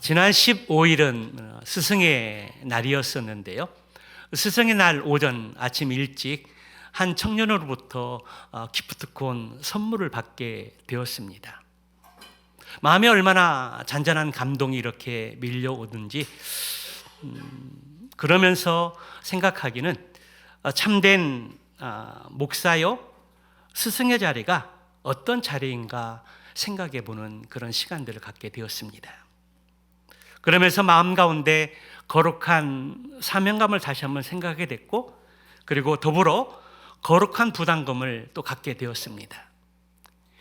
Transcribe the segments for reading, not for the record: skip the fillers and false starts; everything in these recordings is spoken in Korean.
지난 15일은 스승의 날이었었는데요. 스승의 날 오전 아침 일찍 한 청년으로부터 기프트콘 선물을 받게 되었습니다. 마음에 얼마나 잔잔한 감동이 이렇게 밀려오든지 그러면서 생각하기는 참된 목사요 스승의 자리가 어떤 자리인가 생각해 보는 그런 시간들을 갖게 되었습니다. 그러면서 마음 가운데 거룩한 사명감을 다시 한번 생각하게 됐고, 그리고 더불어 거룩한 부담감을 또 갖게 되었습니다.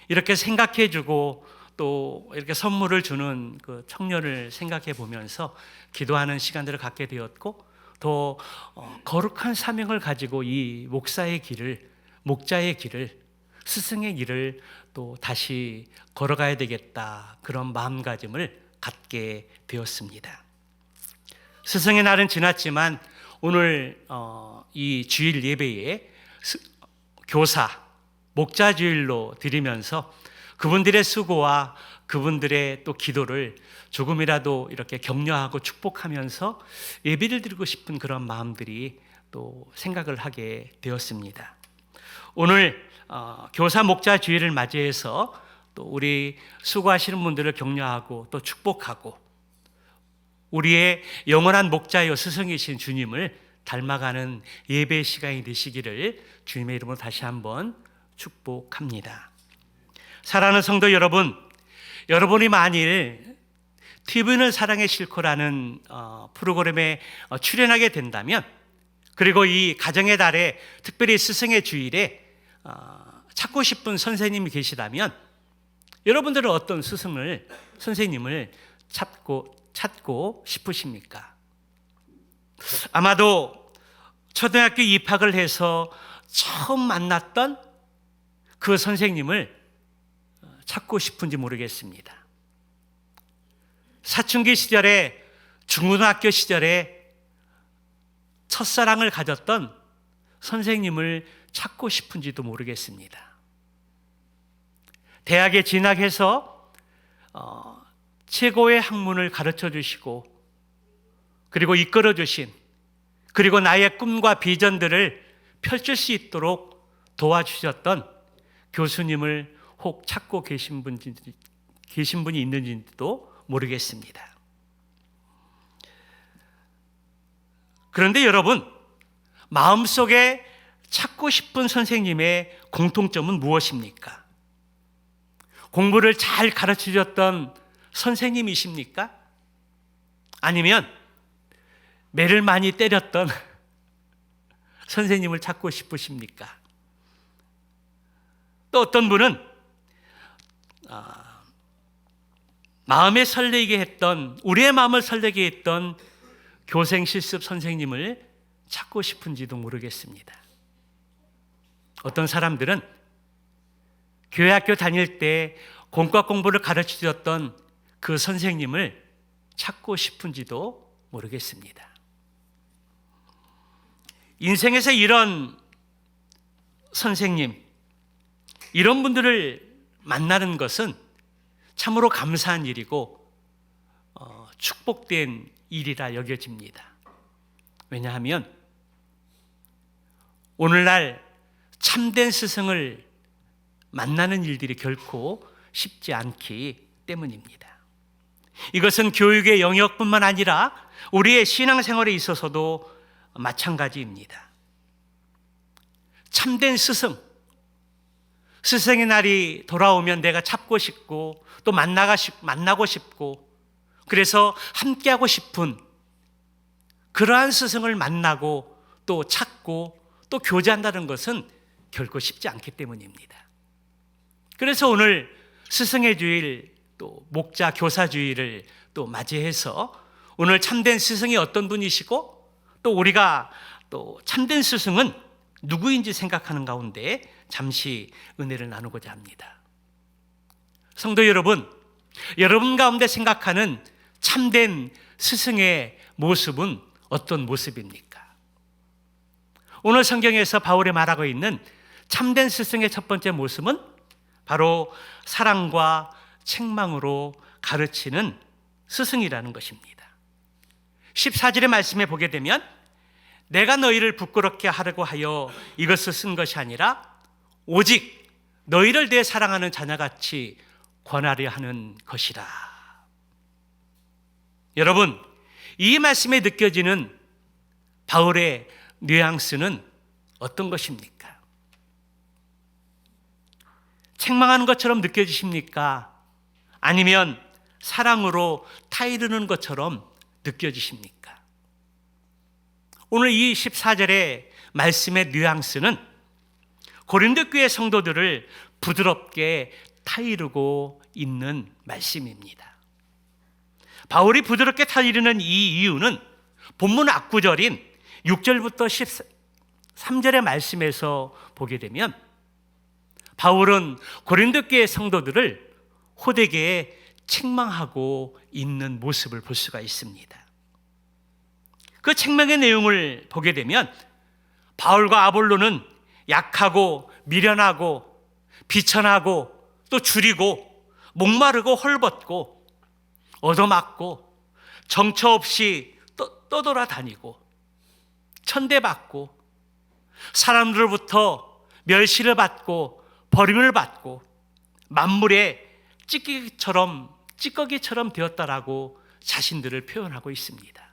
이렇게 생각해 주고 또 이렇게 선물을 주는 그 청년을 생각해 보면서 기도하는 시간들을 갖게 되었고, 더 거룩한 사명을 가지고 이 목사의 길을, 목자의 길을, 스승의 길을 또 다시 걸어가야 되겠다, 그런 마음가짐을 갖게 되었습니다. 스승의 날은 지났지만 오늘 이 주일 예배에 교사, 목자 주일로 드리면서 그분들의 수고와 그분들의 또 기도를 조금이라도 이렇게 격려하고 축복하면서 예배를 드리고 싶은 그런 마음들이 또 생각을 하게 되었습니다. 오늘 교사 목자 주일을 맞이해서 또 우리 수고하시는 분들을 격려하고 또 축복하고 우리의 영원한 목자여 스승이신 주님을 닮아가는 예배 시간이 되시기를 주님의 이름으로 다시 한번 축복합니다. 사랑하는 성도 여러분, 여러분이 만일 TV는 사랑의 실코라는 프로그램에 출연하게 된다면, 그리고 이 가정의 달에 특별히 스승의 주일에 찾고 싶은 선생님이 계시다면 여러분들은 어떤 스승을, 선생님을 찾고 싶으십니까? 아마도 초등학교 입학을 해서 처음 만났던 그 선생님을 찾고 싶은지 모르겠습니다. 사춘기 시절에, 중고등학교 시절에 첫사랑을 가졌던 선생님을 찾고 싶은지도 모르겠습니다. 대학에 진학해서 최고의 학문을 가르쳐 주시고, 그리고 이끌어 주신, 그리고 나의 꿈과 비전들을 펼칠 수 있도록 도와주셨던 교수님을 혹 찾고 계신 분이 있는지도 모르겠습니다. 그런데 여러분, 마음속에 찾고 싶은 선생님의 공통점은 무엇입니까? 공부를 잘 가르쳐 주셨던 선생님이십니까? 아니면 매를 많이 때렸던 선생님을 찾고 싶으십니까? 또 어떤 분은 마음에 설레게 했던, 우리의 마음을 설레게 했던 교생 실습 선생님을 찾고 싶은지도 모르겠습니다. 어떤 사람들은 교회 학교 다닐 때 공과 공부를 가르쳐 주셨던 그 선생님을 찾고 싶은지도 모르겠습니다. 인생에서 이런 선생님, 이런 분들을 만나는 것은 참으로 감사한 일이고 축복된 일이라 여겨집니다. 왜냐하면 오늘날 참된 스승을 만나는 일들이 결코 쉽지 않기 때문입니다. 이것은 교육의 영역뿐만 아니라 우리의 신앙생활에 있어서도 마찬가지입니다. 참된 스승의 날이 돌아오면 내가 찾고 싶고 또 만나고 싶고, 그래서 함께하고 싶은 그러한 스승을 만나고 또 찾고 또 교제한다는 것은 결코 쉽지 않기 때문입니다. 그래서 오늘 스승의 주일, 또 목자 교사 주일을 또 맞이해서 오늘 참된 스승이 어떤 분이시고 또 우리가 또 참된 스승은 누구인지 생각하는 가운데 잠시 은혜를 나누고자 합니다. 성도 여러분, 여러분 가운데 생각하는 참된 스승의 모습은 어떤 모습입니까? 오늘 성경에서 바울이 말하고 있는 참된 스승의 첫 번째 모습은 바로 사랑과 책망으로 가르치는 스승이라는 것입니다. 14절의 말씀에 보게 되면 내가 너희를 부끄럽게 하려고 하여 이것을 쓴 것이 아니라 오직 너희를 내 사랑하는 자녀같이 권하려 하는 것이라. 여러분, 이 말씀에 느껴지는 바울의 뉘앙스는 어떤 것입니까? 책망하는 것처럼 느껴지십니까? 아니면 사랑으로 타이르는 것처럼 느껴지십니까? 오늘 이 14절의 말씀의 뉘앙스는 고린도 교회 성도들을 부드럽게 타이르고 있는 말씀입니다. 바울이 부드럽게 타이르는 이 이유는 본문 앞구절인 6절부터 13절의 말씀에서 보게 되면 바울은 고린도 교회 성도들을 호되게 책망하고 있는 모습을 볼 수가 있습니다. 그 책망의 내용을 보게 되면 바울과 아볼로는 약하고 미련하고 비천하고 또 줄이고 목마르고 헐벗고 얻어맞고 정처 없이 떠돌아다니고 천대받고 사람들로부터 멸시를 받고 버림을 받고 만물의 찌꺼기처럼 되었다라고 자신들을 표현하고 있습니다.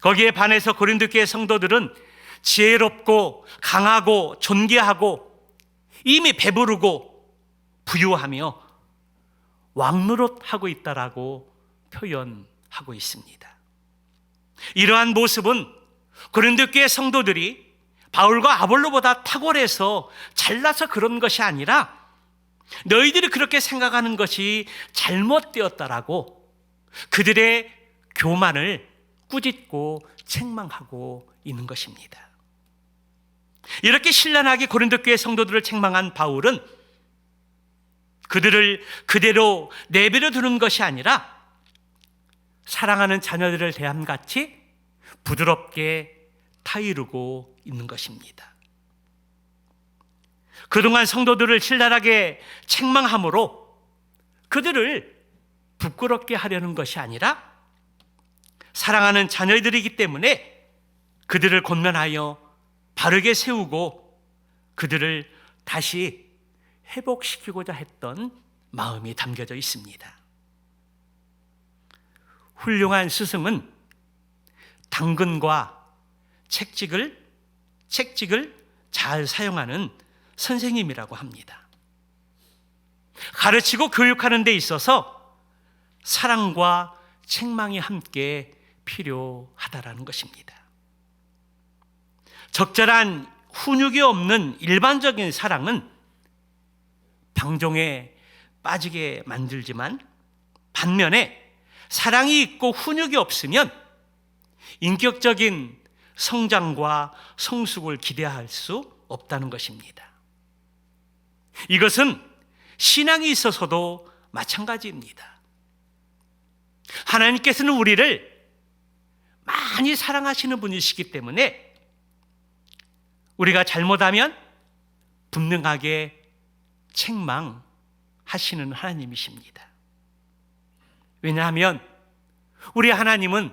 거기에 반해서 고린도 교회 성도들은 지혜롭고 강하고 존귀하고 이미 배부르고 부유하며 왕노릇하고 있다라고 표현하고 있습니다. 이러한 모습은 고린도 교회 성도들이 바울과 아볼로보다 탁월해서 잘나서 그런 것이 아니라 너희들이 그렇게 생각하는 것이 잘못되었다라고 그들의 교만을 꾸짖고 책망하고 있는 것입니다. 이렇게 신랄하게 고린도 교회 성도들을 책망한 바울은 그들을 그대로 내버려 두는 것이 아니라 사랑하는 자녀들을 대함같이 부드럽게 타이르고 있는 것입니다. 그동안 성도들을 신랄하게 책망함으로 그들을 부끄럽게 하려는 것이 아니라 사랑하는 자녀들이기 때문에 그들을 권면하여 바르게 세우고 그들을 다시 회복시키고자 했던 마음이 담겨져 있습니다. 훌륭한 스승은 당근과 책찍을 잘 사용하는 선생님이라고 합니다. 가르치고 교육하는 데 있어서 사랑과 책망이 함께 필요하다라는 것입니다. 적절한 훈육이 없는 일반적인 사랑은 방종에 빠지게 만들지만 반면에 사랑이 있고 훈육이 없으면 인격적인 성장과 성숙을 기대할 수 없다는 것입니다. 이것은 신앙이 있어서도 마찬가지입니다. 하나님께서는 우리를 많이 사랑하시는 분이시기 때문에 우리가 잘못하면 분명하게 책망하시는 하나님이십니다. 왜냐하면 우리 하나님은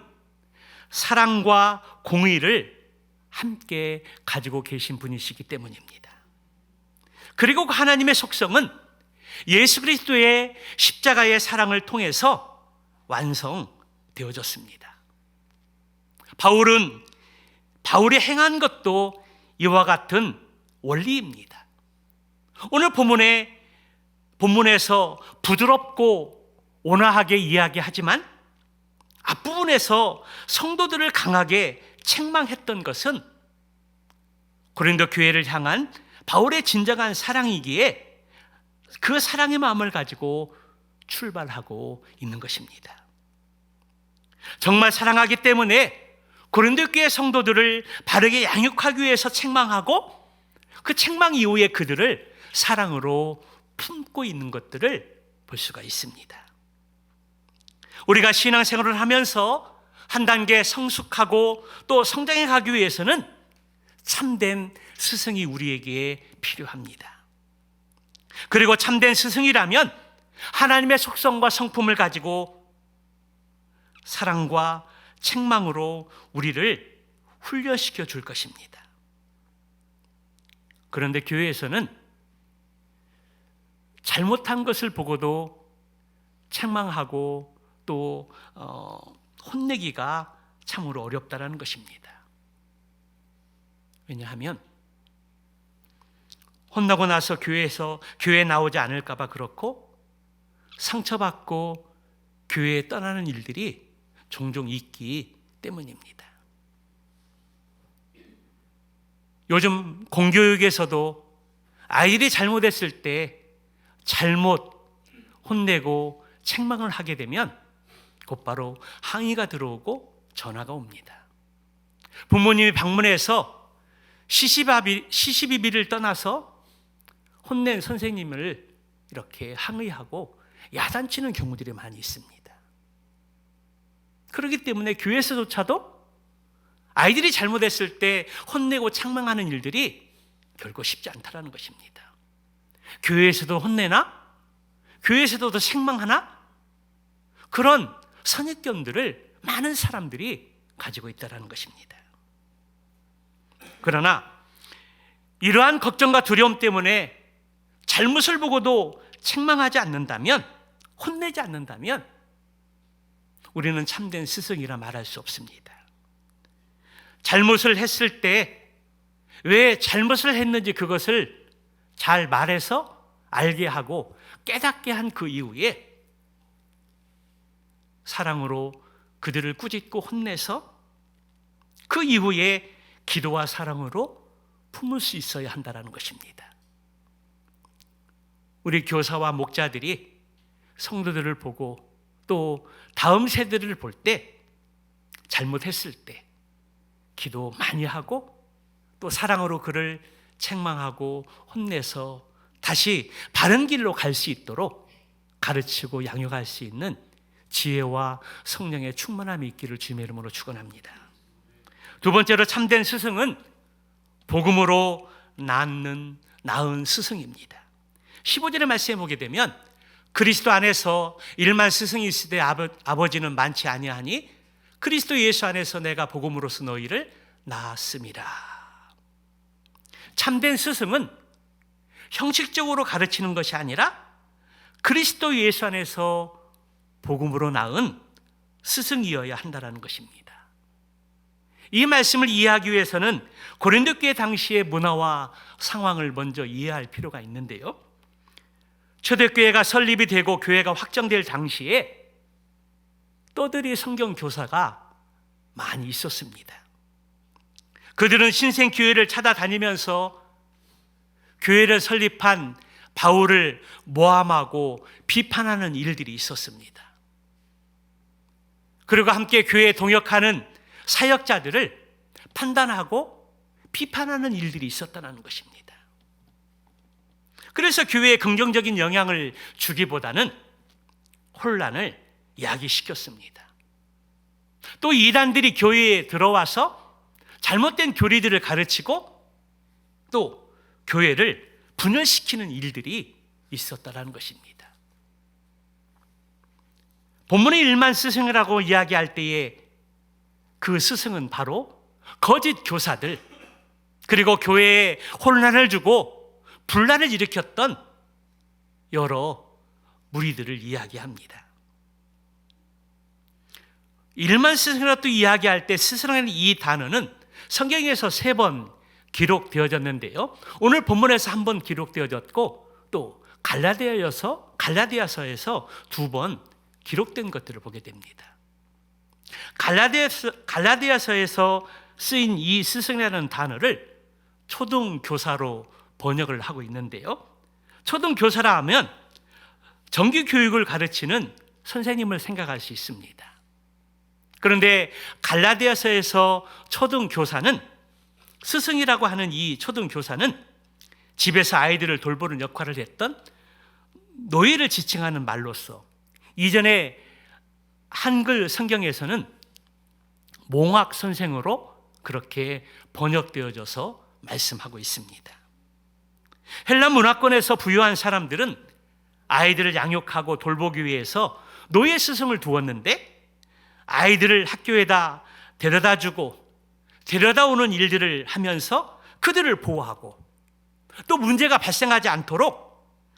사랑과 공의를 함께 가지고 계신 분이시기 때문입니다. 그리고 그 하나님의 속성은 예수 그리스도의 십자가의 사랑을 통해서 완성되어졌습니다. 바울이 행한 것도 이와 같은 원리입니다. 오늘 본문에서 부드럽고 온화하게 이야기하지만 앞부분에서 성도들을 강하게 책망했던 것은 고린도 교회를 향한 바울의 진정한 사랑이기에 그 사랑의 마음을 가지고 출발하고 있는 것입니다. 정말 사랑하기 때문에 고린도 교회 성도들을 바르게 양육하기 위해서 책망하고 그 책망 이후에 그들을 사랑으로 품고 있는 것들을 볼 수가 있습니다. 우리가 신앙생활을 하면서 한 단계 성숙하고 또 성장해 가기 위해서는 참된 스승이 우리에게 필요합니다. 그리고 참된 스승이라면 하나님의 속성과 성품을 가지고 사랑과 책망으로 우리를 훈련시켜 줄 것입니다. 그런데 교회에서는 잘못한 것을 보고도 책망하고 또 혼내기가 참으로 어렵다라는 것입니다. 왜냐하면 혼나고 나서 교회에 나오지 않을까 봐 그렇고, 상처받고 교회에 떠나는 일들이 종종 있기 때문입니다. 요즘 공교육에서도 아이들이 잘못했을 때 잘못 혼내고 책망을 하게 되면 곧바로 항의가 들어오고 전화가 옵니다. 부모님이 방문해서 시시비비를 떠나서 혼낸 선생님을 이렇게 항의하고 야단치는 경우들이 많이 있습니다. 그렇기 때문에 교회에서조차도 아이들이 잘못했을 때 혼내고 책망하는 일들이 결코 쉽지 않다는 것입니다. 교회에서도 혼내나? 교회에서도 책망하나? 그런 선입견들을 많은 사람들이 가지고 있다는 것입니다. 그러나 이러한 걱정과 두려움 때문에 잘못을 보고도 책망하지 않는다면, 혼내지 않는다면 우리는 참된 스승이라 말할 수 없습니다. 잘못을 했을 때 왜 잘못을 했는지 그것을 잘 말해서 알게 하고 깨닫게 한 그 이후에 사랑으로 그들을 꾸짖고 혼내서 그 이후에 기도와 사랑으로 품을 수 있어야 한다는 것입니다. 우리 교사와 목자들이 성도들을 보고 또 다음 세대를 볼 때 잘못했을 때 기도 많이 하고 또 사랑으로 그를 책망하고 혼내서 다시 바른 길로 갈 수 있도록 가르치고 양육할 수 있는 지혜와 성령의 충만함이 있기를 주님의 이름으로 축원합니다. 두 번째로 참된 스승은 복음으로 낳은 스승입니다. 15절의 말씀에 보게 되면 그리스도 안에서 일만 스승이 있으되 아버지는 많지 아니하니 그리스도 예수 안에서 내가 복음으로서 너희를 낳았음이라. 참된 스승은 형식적으로 가르치는 것이 아니라 그리스도 예수 안에서 복음으로 낳은 스승이어야 한다는 것입니다. 이 말씀을 이해하기 위해서는 고린도 교회 당시의 문화와 상황을 먼저 이해할 필요가 있는데요. 초대교회가 설립이 되고 교회가 확정될 당시에 떠들이 성경 교사가 많이 있었습니다. 그들은 신생교회를 찾아다니면서 교회를 설립한 바울을 모함하고 비판하는 일들이 있었습니다. 그리고 함께 교회에 동역하는 사역자들을 판단하고 비판하는 일들이 있었다는 것입니다. 그래서 교회에 긍정적인 영향을 주기보다는 혼란을 야기시켰습니다. 또 이단들이 교회에 들어와서 잘못된 교리들을 가르치고 또 교회를 분열시키는 일들이 있었다는 것입니다. 본문의 일만 스승이라고 이야기할 때에 그 스승은 바로 거짓 교사들, 그리고 교회에 혼란을 주고 분란을 일으켰던 여러 무리들을 이야기합니다. 일만 스승이라고 이야기할 때 스승이라는 이 단어는 성경에서 3번 기록되어졌는데요. 오늘 본문에서 1번 기록되어졌고 또 갈라디아서에서 2번 기록된 것들을 보게 됩니다. 갈라디아서에서 쓰인 이 스승이라는 단어를 초등교사로 번역을 하고 있는데요. 초등교사라 하면 정규 교육을 가르치는 선생님을 생각할 수 있습니다. 그런데 갈라디아서에서 초등교사는, 스승이라고 하는 이 초등교사는 집에서 아이들을 돌보는 역할을 했던 노예를 지칭하는 말로서 이전에 한글 성경에서는 몽학 선생으로 그렇게 번역되어져서 말씀하고 있습니다. 헬라 문화권에서 부유한 사람들은 아이들을 양육하고 돌보기 위해서 노예 스승을 두었는데 아이들을 학교에다 데려다 주고 데려다 오는 일들을 하면서 그들을 보호하고 또 문제가 발생하지 않도록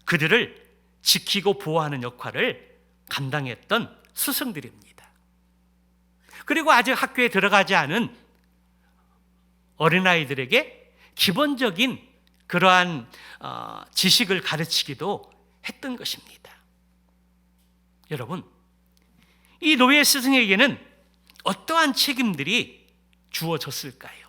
그들을 지키고 보호하는 역할을 감당했던 스승들입니다. 그리고 아직 학교에 들어가지 않은 어린아이들에게 기본적인 그러한 지식을 가르치기도 했던 것입니다. 여러분, 이 노예 스승에게는 어떠한 책임들이 주어졌을까요?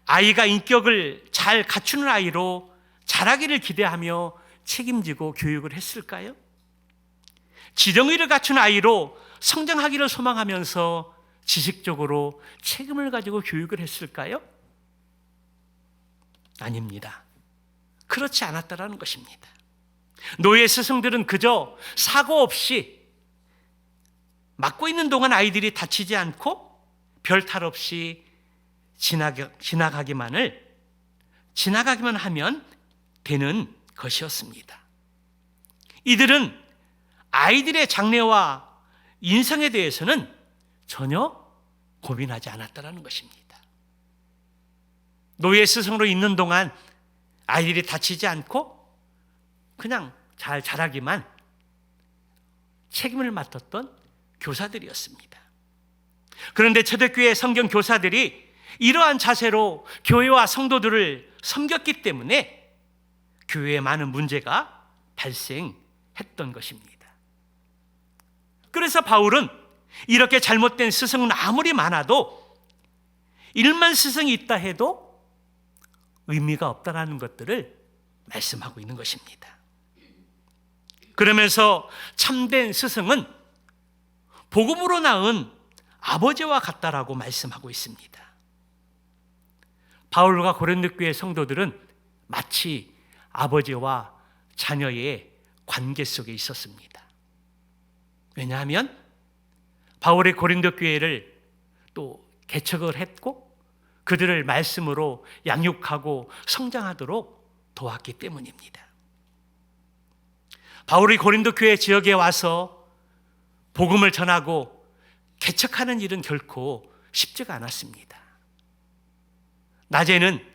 아이가 인격을 잘 갖추는 아이로 자라기를 기대하며 책임지고 교육을 했을까요? 지정의를 갖춘 아이로 성장하기를 소망하면서 지식적으로 책임을 가지고 교육을 했을까요? 아닙니다. 그렇지 않았다라는 것입니다. 노예 스승들은 그저 사고 없이 맡고 있는 동안 아이들이 다치지 않고 별 탈 없이 지나가기만 하면 되는 것이었습니다. 이들은 아이들의 장래와 인성에 대해서는 전혀 고민하지 않았다는 것입니다. 노예 스승으로 있는 동안 아이들이 다치지 않고 그냥 잘 자라기만 책임을 맡았던 교사들이었습니다. 그런데 초대교회 성경 교사들이 이러한 자세로 교회와 성도들을 섬겼기 때문에 교회에 많은 문제가 발생했던 것입니다. 그래서 바울은 이렇게 잘못된 스승은 아무리 많아도 1만 스승이 있다 해도 의미가 없다는 것들을 말씀하고 있는 것입니다. 그러면서 참된 스승은 복음으로 낳은 아버지와 같다라고 말씀하고 있습니다. 바울과 고린도 교회 성도들은 마치 아버지와 자녀의 관계 속에 있었습니다. 왜냐하면 바울의 고린도 교회를 또 개척을 했고 그들을 말씀으로 양육하고 성장하도록 도왔기 때문입니다. 바울이 고린도 교회 지역에 와서 복음을 전하고 개척하는 일은 결코 쉽지가 않았습니다. 낮에는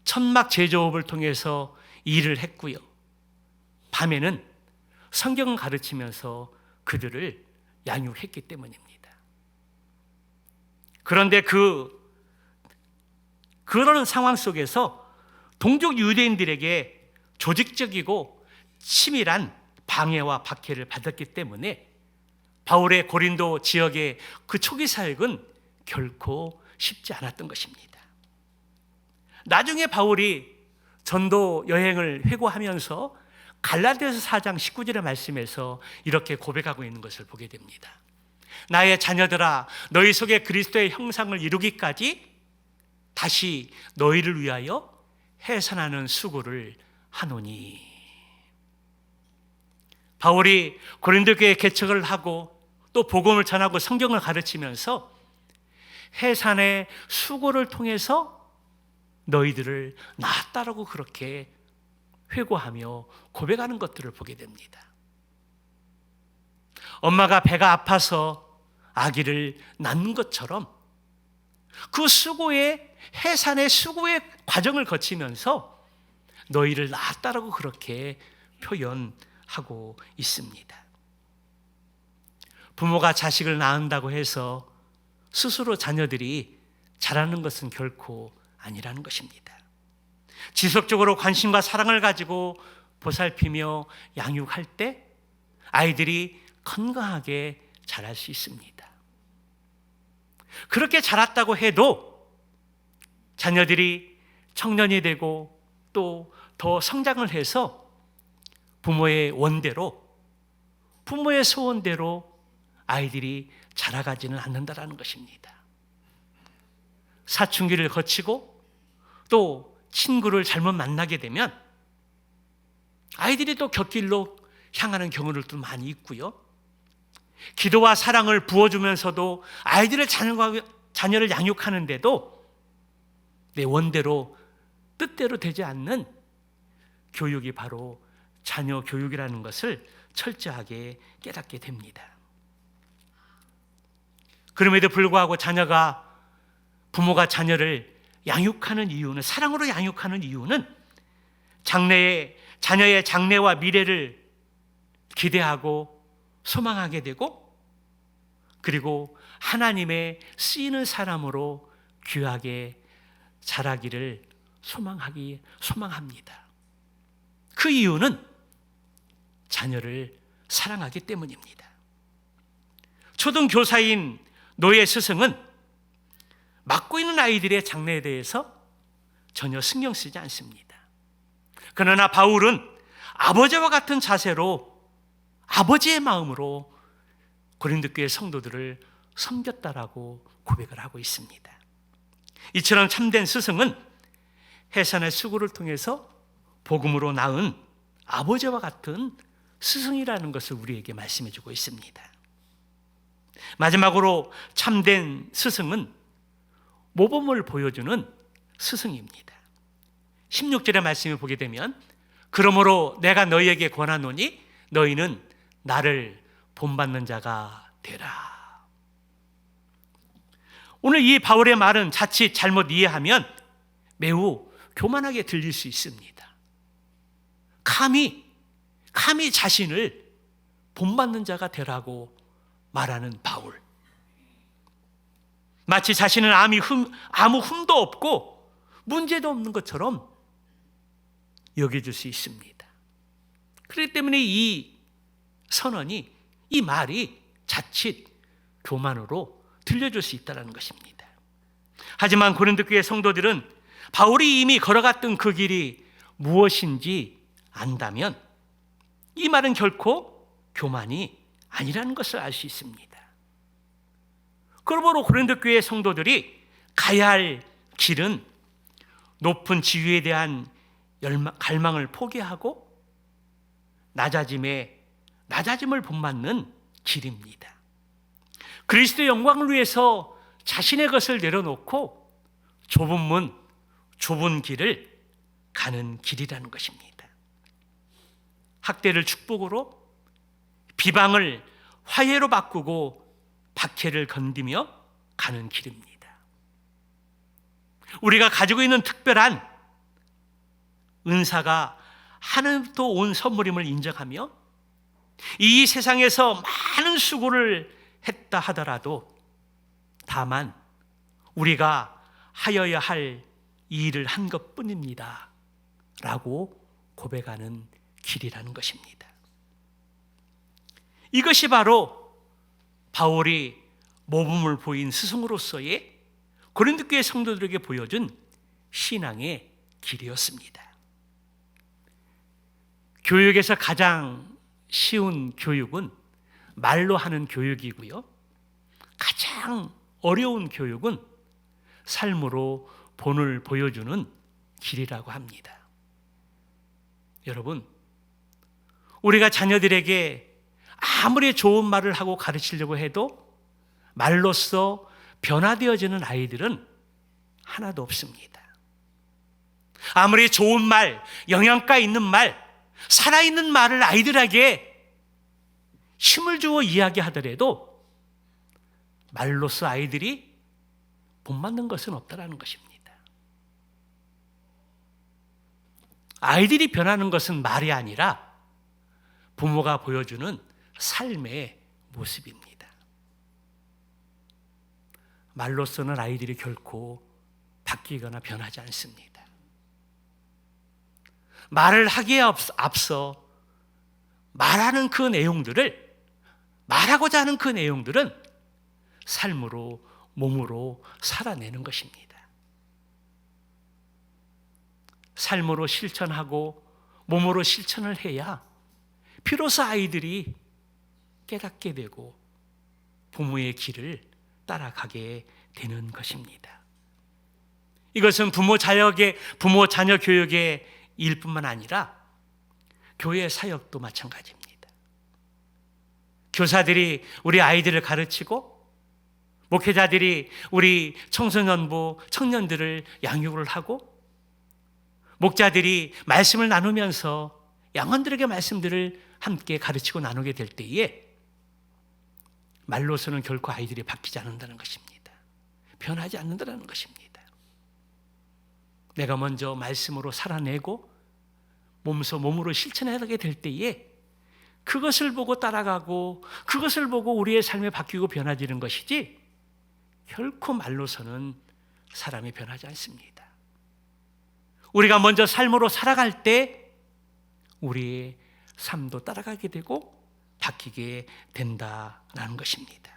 천막 제조업을 통해서 일을 했고요. 밤에는 성경을 가르치면서 그들을 양육했기 때문입니다. 그런데 그런 상황 속에서 동족 유대인들에게 조직적이고 치밀한 방해와 박해를 받았기 때문에 바울의 고린도 지역의 그 초기 사역은 결코 쉽지 않았던 것입니다. 나중에 바울이 전도 여행을 회고하면서 갈라디아서 4장 19절의 말씀에서 이렇게 고백하고 있는 것을 보게 됩니다. 나의 자녀들아, 너희 속에 그리스도의 형상을 이루기까지 다시 너희를 위하여 해산하는 수고를 하노니. 바울이 고린도 교회 개척을 하고 또 복음을 전하고 성경을 가르치면서 해산의 수고를 통해서 너희들을 낳았다라고 그렇게 회고하며 고백하는 것들을 보게 됩니다. 엄마가 배가 아파서 아기를 낳는 것처럼 그 수고의 해산의 수고의 과정을 거치면서 너희를 낳았다라고 그렇게 표현하고 있습니다. 부모가 자식을 낳는다고 해서 스스로 자녀들이 자라는 것은 결코 아니라는 것입니다. 지속적으로 관심과 사랑을 가지고 보살피며 양육할 때 아이들이 건강하게 자랄 수 있습니다. 그렇게 자랐다고 해도 자녀들이 청년이 되고 또 더 성장을 해서 부모의 원대로, 부모의 소원대로 아이들이 자라가지는 않는다라는 것입니다. 사춘기를 거치고 또 친구를 잘못 만나게 되면 아이들이 또 곁길로 향하는 경우를 또 많이 있고요. 기도와 사랑을 부어주면서도 아이들의 자녀를 양육하는데도 내 원대로 뜻대로 되지 않는 교육이 바로 자녀 교육이라는 것을 철저하게 깨닫게 됩니다. 그럼에도 불구하고 부모가 자녀를 양육하는 이유는, 사랑으로 양육하는 이유는 자녀의 장래와 미래를 기대하고 소망하게 되고, 그리고 하나님의 쓰이는 사람으로 귀하게 자라기를 소망합니다. 그 이유는 자녀를 사랑하기 때문입니다. 초등교사인 노예 스승은 맡고 있는 아이들의 장래에 대해서 전혀 신경 쓰지 않습니다. 그러나 바울은 아버지와 같은 자세로, 아버지의 마음으로 고린도 교회 성도들을 섬겼다라고 고백을 하고 있습니다. 이처럼 참된 스승은 해산의 수고를 통해서 복음으로 낳은 아버지와 같은 스승이라는 것을 우리에게 말씀해 주고 있습니다. 마지막으로 참된 스승은 모범을 보여주는 스승입니다. 16절의 말씀을 보게 되면, 그러므로 내가 너희에게 권하노니 너희는 나를 본받는 자가 되라. 오늘 이 바울의 말은 자칫 잘못 이해하면 매우 교만하게 들릴 수 있습니다. 감히 자신을 본받는 자가 되라고 말하는 바울. 마치 자신은 아무 흠도 없고 문제도 없는 것처럼 여겨질 수 있습니다. 그렇기 때문에 이 선언이, 이 말이 자칫 교만으로 들려줄 수 있다는 것입니다. 하지만 고린도 교회 성도들은 바울이 이미 걸어갔던 그 길이 무엇인지 안다면 이 말은 결코 교만이 아니라는 것을 알 수 있습니다. 그러므로 고린도 교회 성도들이 가야 할 길은 높은 지위에 대한 갈망을 포기하고 낮아짐을 본받는 길입니다. 그리스도의 영광을 위해서 자신의 것을 내려놓고 좁은 문, 좁은 길을 가는 길이라는 것입니다. 학대를 축복으로, 비방을 화해로 바꾸고 박해를 건디며 가는 길입니다. 우리가 가지고 있는 특별한 은사가 하나님부터 온 선물임을 인정하며 이 세상에서 많은 수고를 했다 하더라도 다만 우리가 하여야 할 일을 한 것뿐입니다 라고 고백하는 길이라는 것입니다. 이것이 바로 바울이 모범을 보인 스승으로서의 고린도 교회 성도들에게 보여준 신앙의 길이었습니다. 교육에서 가장 쉬운 교육은 말로 하는 교육이고요, 가장 어려운 교육은 삶으로 본을 보여주는 길이라고 합니다. 여러분, 우리가 자녀들에게 아무리 좋은 말을 하고 가르치려고 해도 말로써 변화되어지는 아이들은 하나도 없습니다. 아무리 좋은 말, 영양가 있는 말, 살아있는 말을 아이들에게 힘을 주어 이야기하더라도 말로써 아이들이 본받는 것은 없다라는 것입니다. 아이들이 변하는 것은 말이 아니라 부모가 보여주는 삶의 모습입니다. 말로서는 아이들이 결코 바뀌거나 변하지 않습니다. 말을 하기에 앞서 말하는 그 내용들을, 말하고자 하는 그 내용들은 삶으로, 몸으로 살아내는 것입니다. 삶으로 실천하고 몸으로 실천을 해야 비로소 아이들이 깨닫게 되고 부모의 길을 따라가게 되는 것입니다. 이것은 부모 자녀 교육의 일뿐만 아니라 교회 사역도 마찬가지입니다. 교사들이 우리 아이들을 가르치고 목회자들이 우리 청소년부, 청년들을 양육을 하고 목자들이 말씀을 나누면서 양원들에게 말씀들을 함께 가르치고 나누게 될 때에 말로서는 결코 아이들이 바뀌지 않는다는 것입니다. 변하지 않는다는 것입니다. 내가 먼저 말씀으로 살아내고 몸으로 실천하게 될 때에 그것을 보고 따라가고 그것을 보고 우리의 삶이 바뀌고 변화지는 것이지 결코 말로서는 사람이 변하지 않습니다. 우리가 먼저 삶으로 살아갈 때 우리의 삶도 따라가게 되고 바뀌게 된다라는 것입니다.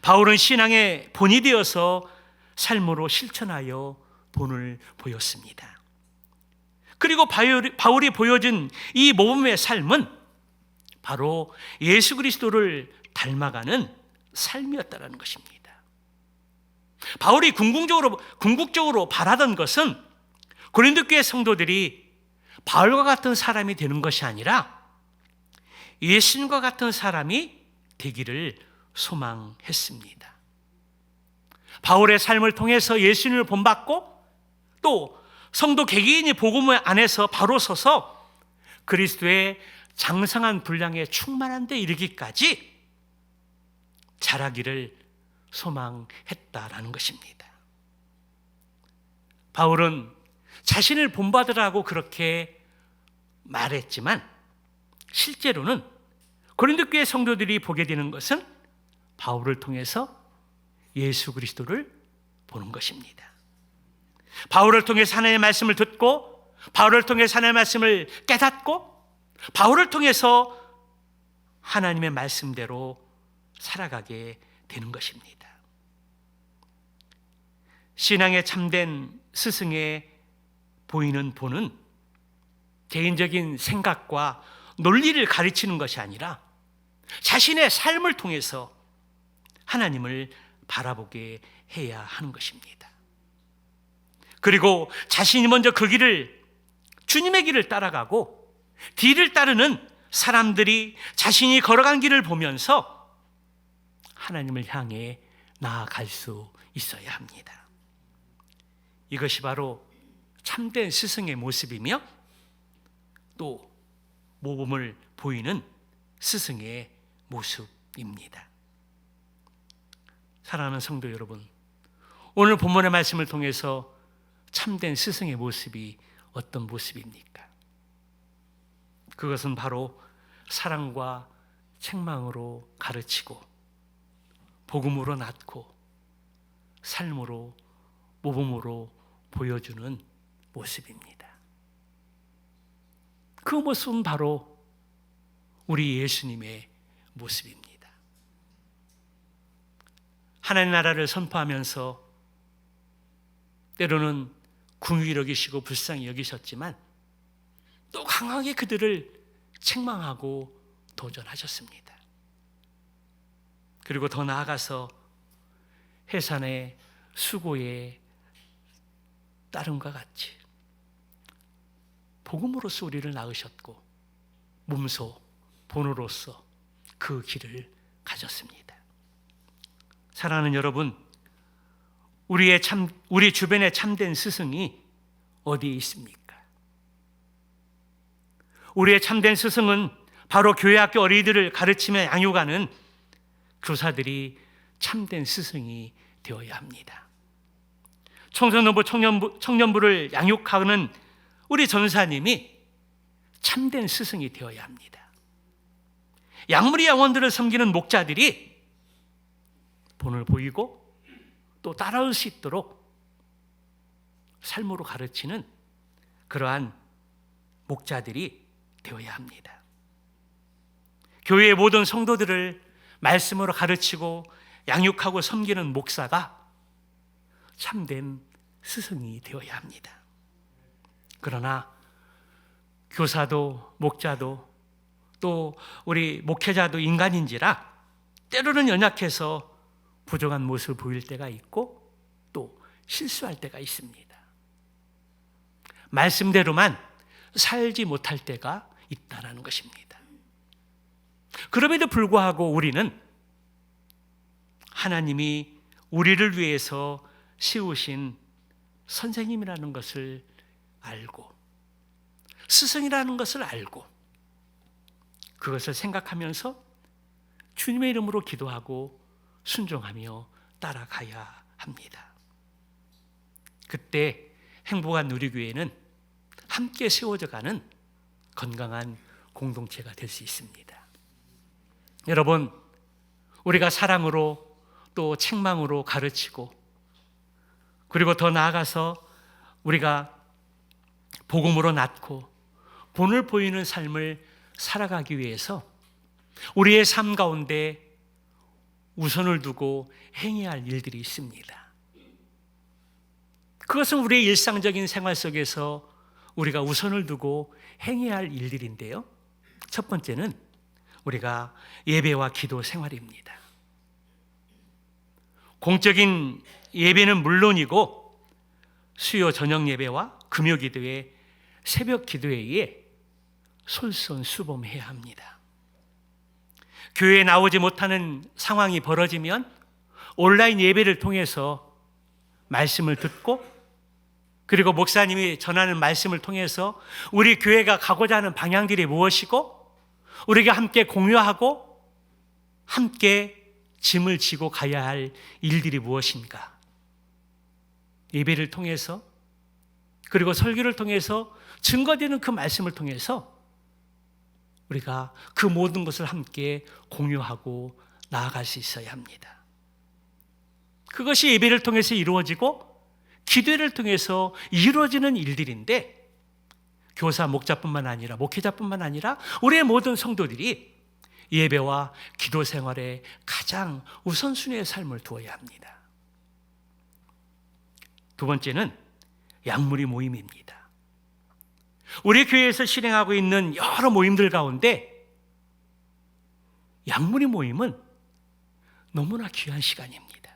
바울은 신앙의 본이 되어서 삶으로 실천하여 본을 보였습니다. 그리고 바울이 보여준 이 모범의 삶은 바로 예수 그리스도를 닮아가는 삶이었다는 것입니다. 바울이 궁극적으로 바라던 것은 고린도 교회 성도들이 바울과 같은 사람이 되는 것이 아니라 예수님과 같은 사람이 되기를 소망했습니다. 바울의 삶을 통해서 예수님을 본받고 또 성도 개개인이 복음 안에서 바로 서서 그리스도의 장성한 분량에 충만한 데 이르기까지 자라기를 소망했다라는 것입니다. 바울은 자신을 본받으라고 그렇게 말했지만 실제로는 고린도 교회 성도들이 보게 되는 것은 바울을 통해서 예수 그리스도를 보는 것입니다. 바울을 통해서 하나님의 말씀을 듣고 바울을 통해서 하나님의 말씀을 깨닫고 바울을 통해서 하나님의 말씀대로 살아가게 되는 것입니다. 신앙의 참된 스승의 보이는 본은 개인적인 생각과 논리를 가르치는 것이 아니라 자신의 삶을 통해서 하나님을 바라보게 해야 하는 것입니다. 그리고 자신이 먼저 그 길을 주님의 길을 따라가고 뒤를 따르는 사람들이 자신이 걸어간 길을 보면서 하나님을 향해 나아갈 수 있어야 합니다. 이것이 바로 참된 스승의 모습이며 또 모범을 보이는 스승의 모습입니다. 사랑하는 성도 여러분, 오늘 본문의 말씀을 통해서 참된 스승의 모습이 어떤 모습입니까? 그것은 바로 사랑과 책망으로 가르치고 복음으로 낳고 삶으로 모범으로 보여주는 모습입니다. 그 모습은 바로 우리 예수님의 모습입니다. 하나님 나라를 선포하면서 때로는 긍휼히 여기시고 불쌍히 여기셨지만 또 강하게 그들을 책망하고 도전하셨습니다. 그리고 더 나아가서 해산의 수고에 따름과 같이 복음으로서 우리를 낳으셨고 몸소 본으로서 그 길을 가졌습니다. 사랑하는 여러분, 우리 주변에 참된 스승이 어디에 있습니까? 우리의 참된 스승은 바로 교회학교 어린이들을 가르치며 양육하는 교사들이 참된 스승이 되어야 합니다. 청소년부, 청년부를 양육하는 우리 전사님이 참된 스승이 되어야 합니다. 양무리 양원들을 섬기는 목자들이 본을 보이고 또 따라올 수 있도록 삶으로 가르치는 그러한 목자들이 되어야 합니다. 교회의 모든 성도들을 말씀으로 가르치고 양육하고 섬기는 목사가 참된 스승이 되어야 합니다. 그러나 교사도 목자도 또 우리 목회자도 인간인지라 때로는 연약해서 부족한 모습을 보일 때가 있고 또 실수할 때가 있습니다. 말씀대로만 살지 못할 때가 있다는 것입니다. 그럼에도 불구하고 우리는 하나님이 우리를 위해서 세우신 선생님이라는 것을 알고 스승이라는 것을 알고 그것을 생각하면서 주님의 이름으로 기도하고 순종하며 따라가야 합니다. 그때 행복한 누리교회는 함께 세워져가는 건강한 공동체가 될 수 있습니다. 여러분, 우리가 사랑으로 또 책망으로 가르치고, 그리고 더 나아가서 우리가 복음으로 낳고 본을 보이는 삶을 살아가기 위해서 우리의 삶 가운데 우선을 두고 행해야 할 일들이 있습니다. 그것은 우리의 일상적인 생활 속에서 우리가 우선을 두고 행해야 할 일들인데요. 첫 번째는 우리가 예배와 기도 생활입니다. 공적인 예배는 물론이고 수요 저녁 예배와 금요 기도회, 새벽 기도회에 솔선수범해야 합니다. 교회에 나오지 못하는 상황이 벌어지면 온라인 예배를 통해서 말씀을 듣고, 그리고 목사님이 전하는 말씀을 통해서 우리 교회가 가고자 하는 방향들이 무엇이고, 우리가 함께 공유하고 함께 짐을 지고 가야 할 일들이 무엇인가, 예배를 통해서, 그리고 설교를 통해서, 증거되는 그 말씀을 통해서 우리가 그 모든 것을 함께 공유하고 나아갈 수 있어야 합니다. 그것이 예배를 통해서 이루어지고 기도를 통해서 이루어지는 일들인데, 교사, 목자뿐만 아니라 목회자뿐만 아니라 우리의 모든 성도들이 예배와 기도 생활에 가장 우선순위의 삶을 두어야 합니다. 두 번째는 양무리 모임입니다. 우리 교회에서 실행하고 있는 여러 모임들 가운데 양무리 모임은 너무나 귀한 시간입니다.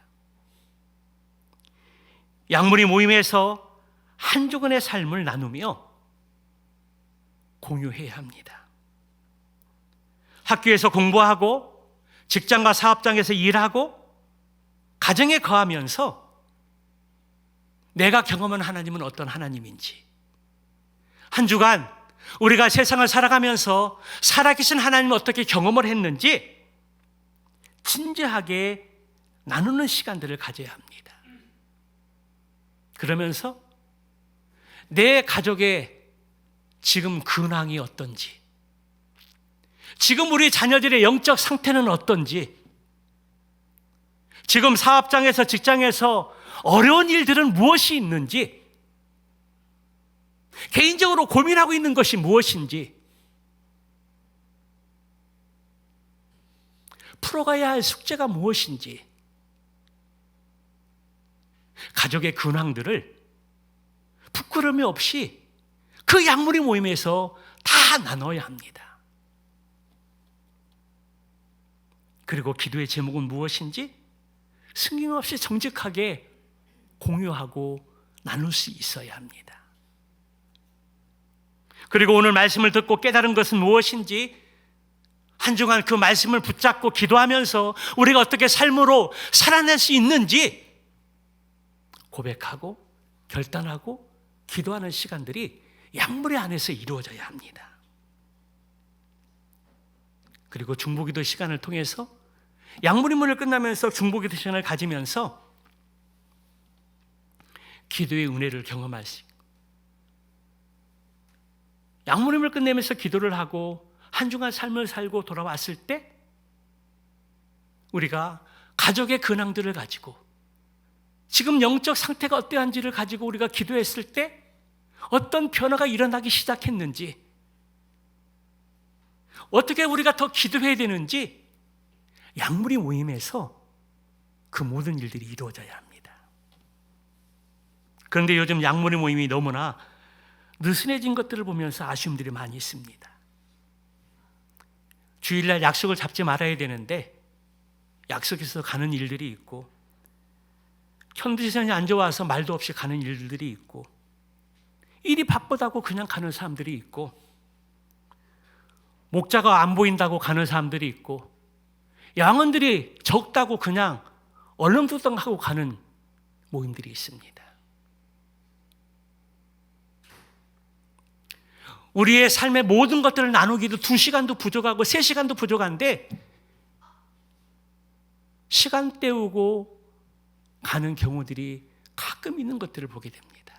양무리 모임에서 한 주간의 삶을 나누며 공유해야 합니다. 학교에서 공부하고 직장과 사업장에서 일하고 가정에 거하면서 내가 경험한 하나님은 어떤 하나님인지, 한 주간 우리가 세상을 살아가면서 살아계신 하나님을 어떻게 경험을 했는지 진지하게 나누는 시간들을 가져야 합니다. 그러면서 내 가족의 지금 근황이 어떤지, 지금 우리 자녀들의 영적 상태는 어떤지, 지금 사업장에서 직장에서 어려운 일들은 무엇이 있는지, 개인적으로 고민하고 있는 것이 무엇인지, 풀어가야 할 숙제가 무엇인지, 가족의 근황들을 부끄러움이 없이 그 양무리 모임에서 다 나눠야 합니다. 그리고 기도의 제목은 무엇인지 숨김없이 정직하게 공유하고 나눌 수 있어야 합니다. 그리고 오늘 말씀을 듣고 깨달은 것은 무엇인지 한 주간 그 말씀을 붙잡고 기도하면서 우리가 어떻게 삶으로 살아낼 수 있는지 고백하고 결단하고 기도하는 시간들이 양무리 안에서 이루어져야 합니다. 그리고 중보기도 시간을 통해서 양무리문을 끝나면서 중보기도 시간을 가지면서 기도의 은혜를 경험할 수 있고, 양무림을 끝내면서 기도를 하고 한 주간 삶을 살고 돌아왔을 때 우리가 가족의 근황들을 가지고 지금 영적 상태가 어떠한지를 가지고 우리가 기도했을 때 어떤 변화가 일어나기 시작했는지, 어떻게 우리가 더 기도해야 되는지 양무리 모임에서 그 모든 일들이 이루어져야 합니다. 그런데 요즘 양무리 모임이 너무나 느슨해진 것들을 보면서 아쉬움들이 많이 있습니다. 주일날 약속을 잡지 말아야 되는데 약속해서 가는 일들이 있고, 컨디션이 안 좋아서 말도 없이 가는 일들이 있고, 일이 바쁘다고 그냥 가는 사람들이 있고, 목자가 안 보인다고 가는 사람들이 있고, 양원들이 적다고 그냥 얼렁뚱땅하고 가는 모임들이 있습니다. 우리의 삶의 모든 것들을 나누기도 2시간도 부족하고 3시간도 부족한데 시간 때우고 가는 경우들이 가끔 있는 것들을 보게 됩니다.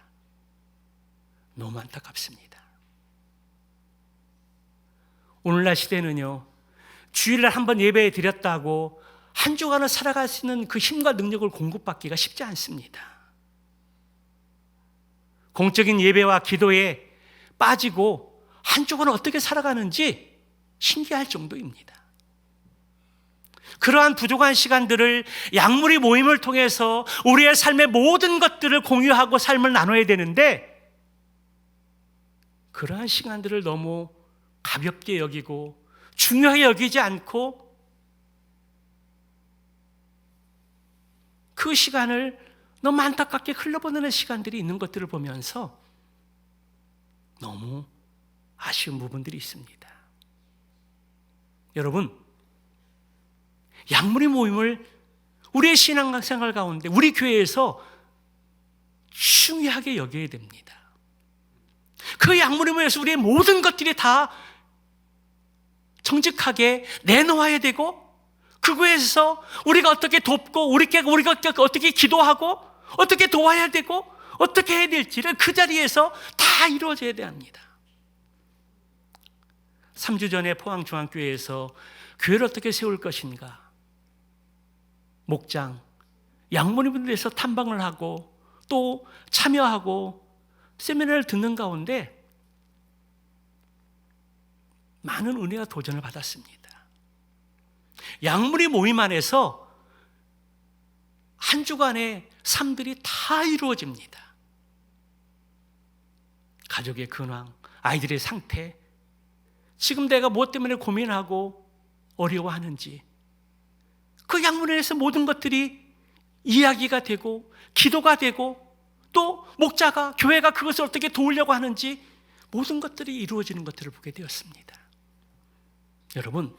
너무 안타깝습니다. 오늘날 시대는요, 주일날 한번 예배 드렸다고 한 주간을 살아갈 수 있는 그 힘과 능력을 공급받기가 쉽지 않습니다. 공적인 예배와 기도에 빠지고 한 주간을 어떻게 살아가는지 신기할 정도입니다. 그러한 부족한 시간들을 약물이 모임을 통해서 우리의 삶의 모든 것들을 공유하고 삶을 나눠야 되는데, 그러한 시간들을 너무 가볍게 여기고 중요하게 여기지 않고 그 시간을 너무 안타깝게 흘려보내는 시간들이 있는 것들을 보면서 너무 아쉬운 부분들이 있습니다. 여러분, 약물의 모임을 우리의 신앙생활 가운데 우리 교회에서 중요하게 여겨야 됩니다. 그 약물의 모임에서 우리의 모든 것들이 다 정직하게 내놓아야 되고, 그거에서 우리가 어떻게 돕고 우리가 어떻게 기도하고 어떻게 도와야 되고 어떻게 해야 될지를 그 자리에서 다 이루어져야 합니다. 3주 전에 포항중앙교회에서 교회를 어떻게 세울 것인가, 목장, 양모님들에서 탐방을 하고 또 참여하고 세미나를 듣는 가운데 많은 은혜와 도전을 받았습니다. 양무리 모임 안에서 한 주간의 삶들이 다 이루어집니다. 가족의 근황, 아이들의 상태, 지금 내가 무엇 때문에 고민하고 어려워하는지, 그 양문에서 모든 것들이 이야기가 되고 기도가 되고, 또 목자가, 교회가 그것을 어떻게 도우려고 하는지 모든 것들이 이루어지는 것들을 보게 되었습니다. 여러분,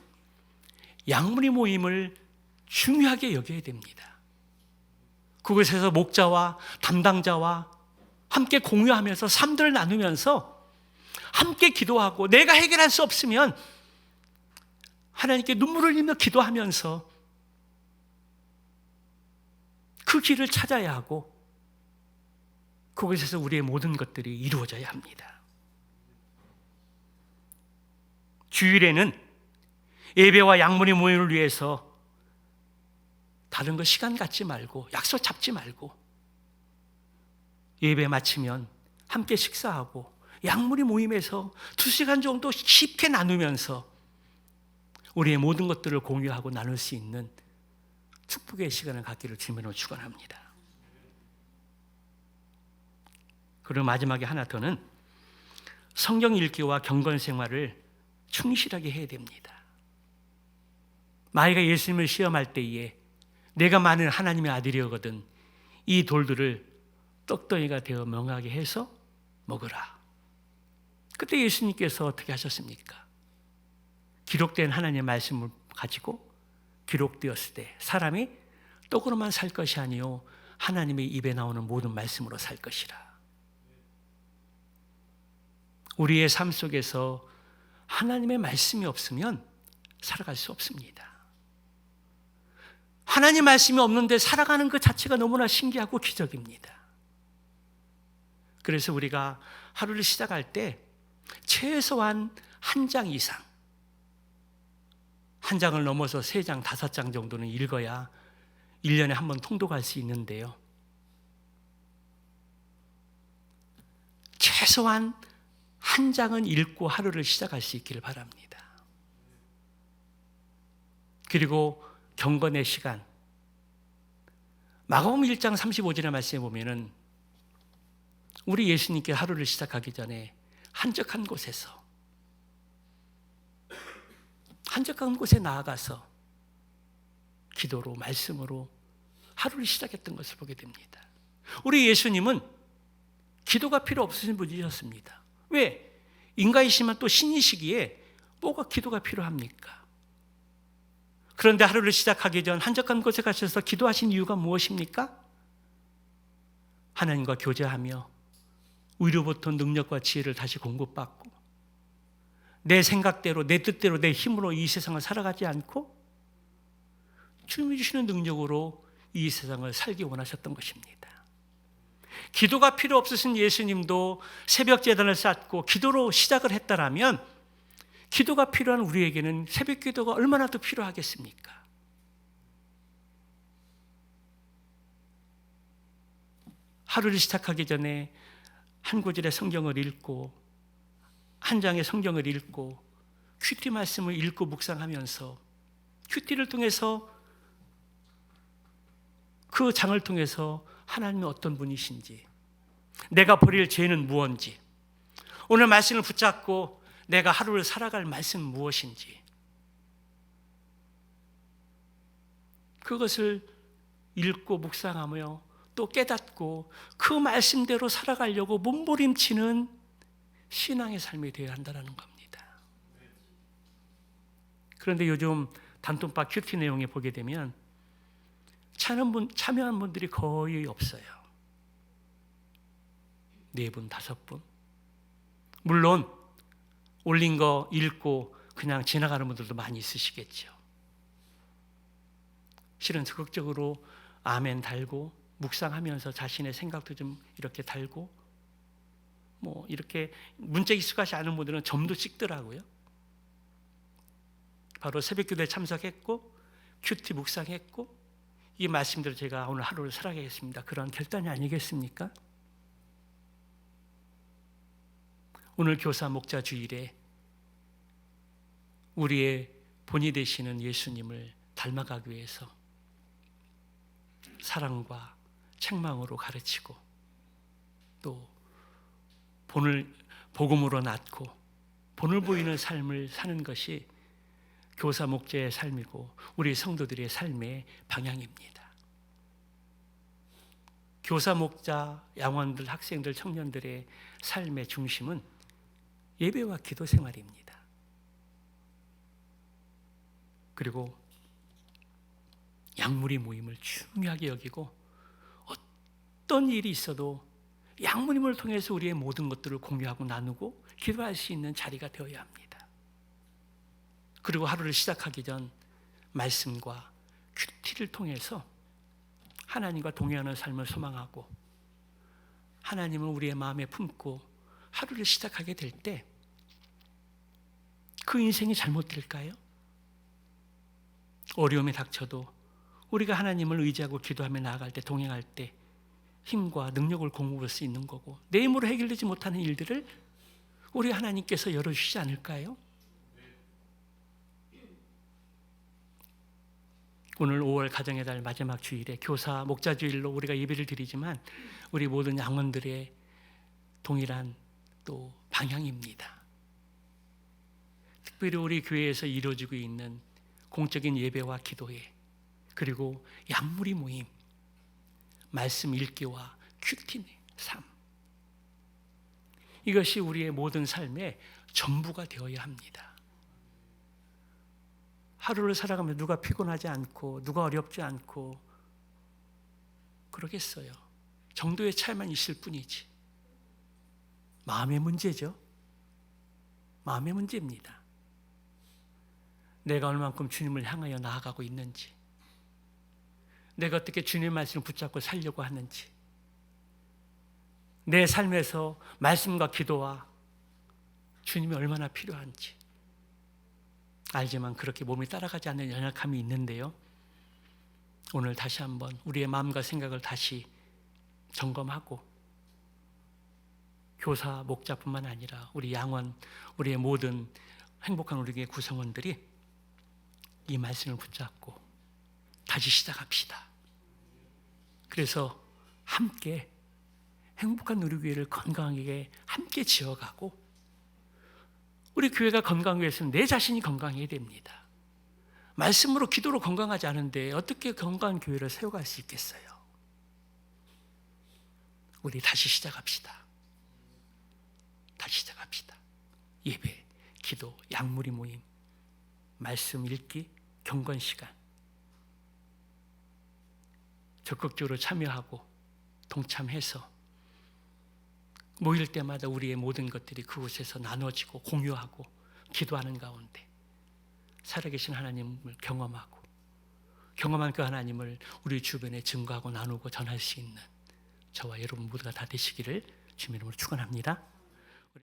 양문의 모임을 중요하게 여겨야 됩니다. 그곳에서 목자와 담당자와 함께 공유하면서 삶들을 나누면서 함께 기도하고, 내가 해결할 수 없으면 하나님께 눈물을 흘리며 기도하면서 그 길을 찾아야 하고, 그곳에서 우리의 모든 것들이 이루어져야 합니다. 주일에는 예배와 양문의 모임을 위해서 다른 거 시간 갖지 말고 약속 잡지 말고 예배 마치면 함께 식사하고 양문의 모임에서 2시간 정도 쉽게 나누면서 우리의 모든 것들을 공유하고 나눌 수 있는 축복의 시간을 갖기를 주님으로 축원합니다. 그리고 마지막에 하나 더는 성경 읽기와 경건 생활을 충실하게 해야 됩니다. 마귀가 예수님을 시험할 때에 내가 만일 하나님의 아들이거든 이 돌들을 떡덩이가 되어 명하게 해서 먹으라. 그때 예수님께서 어떻게 하셨습니까? 기록된 하나님의 말씀을 가지고 기록되었을 때 사람이 떡으로만 살 것이 아니요 하나님의 입에 나오는 모든 말씀으로 살 것이라. 우리의 삶 속에서 하나님의 말씀이 없으면 살아갈 수 없습니다. 하나님 말씀이 없는데 살아가는 그 자체가 너무나 신기하고 기적입니다. 그래서 우리가 하루를 시작할 때 최소한 1장 이상, 1장을 넘어서 3장, 5장 정도는 읽어야 1년에 한 번 통독할 수 있는데요. 최소한 1장은 읽고 하루를 시작할 수 있기를 바랍니다. 그리고 경건의 시간, 마가복음 1장 35절의 말씀에 보면은 우리 예수님께 하루를 시작하기 전에 한적한 곳에서, 한적한 곳에 나아가서 기도로 말씀으로 하루를 시작했던 것을 보게 됩니다. 우리 예수님은 기도가 필요 없으신 분이셨습니다. 왜? 인간이시지만 또 신이시기에 뭐가 기도가 필요합니까? 그런데 하루를 시작하기 전 한적한 곳에 가셔서 기도하신 이유가 무엇입니까? 하나님과 교제하며 위로부터 능력과 지혜를 다시 공급받고 내 생각대로, 내 뜻대로, 내 힘으로 이 세상을 살아가지 않고 주님이 주시는 능력으로 이 세상을 살기 원하셨던 것입니다. 기도가 필요 없으신 예수님도 새벽 제단을 쌓고 기도로 시작을 했다라면 기도가 필요한 우리에게는 새벽 기도가 얼마나 더 필요하겠습니까? 하루를 시작하기 전에 한 구절의 성경을 읽고 한 장의 성경을 읽고 큐티 말씀을 읽고 묵상하면서 큐티를 통해서 그 장을 통해서 하나님은 어떤 분이신지, 내가 버릴 죄는 무엇인지, 오늘 말씀을 붙잡고 내가 하루를 살아갈 말씀은 무엇인지, 그것을 읽고 묵상하며 또 깨닫고 그 말씀대로 살아가려고 몸부림치는 신앙의 삶이 되어야 한다는 겁니다. 그런데 요즘 단톡방 큐티 내용에 보게 되면 참여한 분들이 거의 없어요. 4분, 5분. 물론 올린 거 읽고 그냥 지나가는 분들도 많이 있으시겠죠. 실은 적극적으로 아멘 달고 묵상하면서 자신의 생각도 좀 이렇게 달고 뭐 이렇게 문자 익숙하지 않은 분들은 점도 찍더라고요. 바로 새벽기도에 참석했고 큐티 묵상했고 이 말씀대로 제가 오늘 하루를 살아가겠습니다. 그런 결단이 아니겠습니까? 오늘 교사 목자 주일에 우리의 본이 되시는 예수님을 닮아가기 위해서 사랑과 책망으로 가르치고 또 복음으로 낳고 본을 보이는 삶을 사는 것이 교사 목자의 삶이고 우리 성도들의 삶의 방향입니다. 교사 목자, 양원들, 학생들, 청년들의 삶의 중심은 예배와 기도 생활입니다. 그리고 양무리 모임을 중요하게 여기고 어떤 일이 있어도 양무림을 통해서 우리의 모든 것들을 공유하고 나누고 기도할 수 있는 자리가 되어야 합니다. 그리고 하루를 시작하기 전 말씀과 큐티를 통해서 하나님과 동행하는 삶을 소망하고 하나님을 우리의 마음에 품고 하루를 시작하게 될 때 그 인생이 잘못될까요? 어려움이 닥쳐도 우리가 하나님을 의지하고 기도하며 나아갈 때 동행할 때 힘과 능력을 공급할 수 있는 거고 내 힘으로 해결되지 못하는 일들을 우리 하나님께서 열어주시지 않을까요? 오늘 5월 가정의 달 마지막 주일에 교사 목자 주일로 우리가 예배를 드리지만 우리 모든 양원들의 동일한 또 방향입니다. 특별히 우리 교회에서 이루어지고 있는 공적인 예배와 기도회 그리고 양무리 모임, 말씀 읽기와 큐티 삶 이것이 우리의 모든 삶의 전부가 되어야 합니다. 하루를 살아가면 누가 피곤하지 않고 누가 어렵지 않고 그러겠어요. 정도의 차이만 있을 뿐이지. 마음의 문제죠. 마음의 문제입니다. 내가 얼만큼 주님을 향하여 나아가고 있는지, 내가 어떻게 주님의 말씀을 붙잡고 살려고 하는지, 내 삶에서 말씀과 기도와 주님이 얼마나 필요한지 알지만 그렇게 몸이 따라가지 않는 연약함이 있는데요. 오늘 다시 한번 우리의 마음과 생각을 다시 점검하고 교사, 목자뿐만 아니라 우리 양원, 우리의 모든 행복한 우리의 구성원들이 이 말씀을 붙잡고 다시 시작합시다. 그래서 함께 행복한 우리 교회를 건강하게 함께 지어가고 우리 교회가 건강하기 위해서는 내 자신이 건강해야 됩니다. 말씀으로 기도로 건강하지 않은데 어떻게 건강한 교회를 세워갈 수 있겠어요? 우리 다시 시작합시다. 다시 시작합시다. 예배, 기도, 양무리 모임, 말씀 읽기, 경건 시간 적극적으로 참여하고 동참해서 모일 때마다 우리의 모든 것들이 그곳에서 나눠지고 공유하고 기도하는 가운데 살아계신 하나님을 경험하고 경험한 그 하나님을 우리 주변에 증거하고 나누고 전할 수 있는 저와 여러분 모두가 다 되시기를 주님의 이름으로 축원합니다.